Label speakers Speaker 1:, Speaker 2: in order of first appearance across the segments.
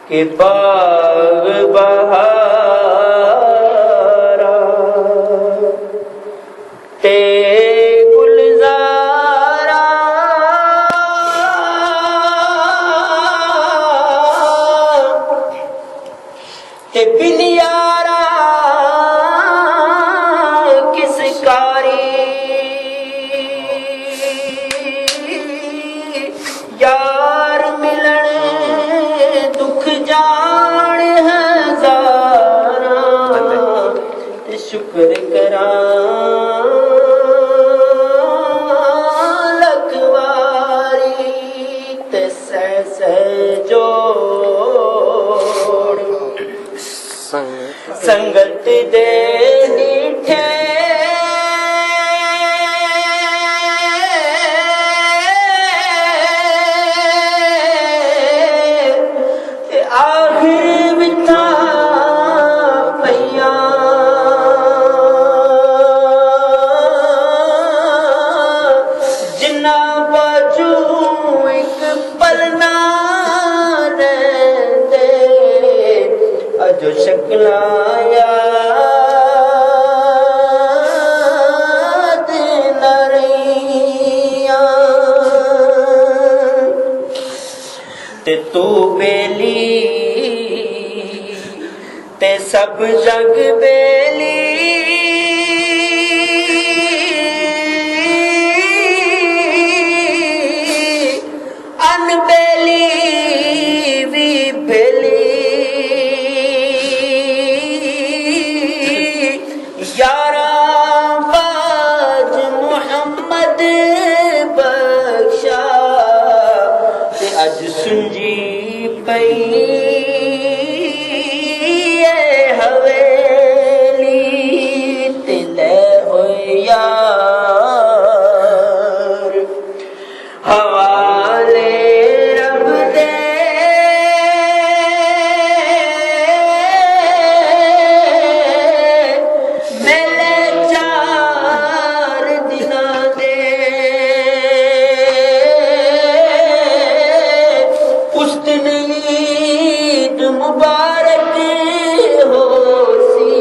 Speaker 1: कि बाग बहारा ते गुलजारा ते बिनियारा किस कारी यार मिलन दुख जान हजारा ते शुक्र करा लखवारी ते सह जोड़ संगत दे नीठे आखिर बिता पैया जिन्ना बाजू एक पलना रहंदे अजो शक्ला याद न रहियां ते तू बेली ते सब जग बेली अनबेली भी बेली यारा बाज मुहम्मद बख्शा ते अज सुंजी पई हवेली ते ले हो यार हवाले रब दे मेले चार दिना दे उस दिन ईद मुबारक हो सी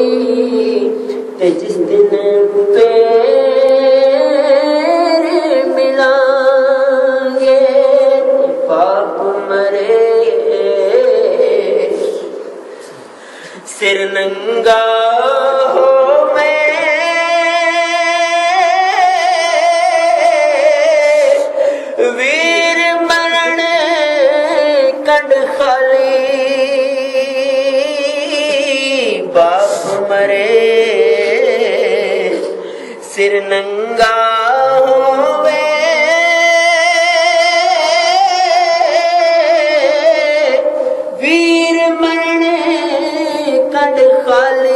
Speaker 1: ते जिस दिन पैर मिलांगे पाप मरे सिर नंगा हो मैं वीर मरण कंड खाली बाप मरे सिर नंगा होवे वीर मरण कंड खाली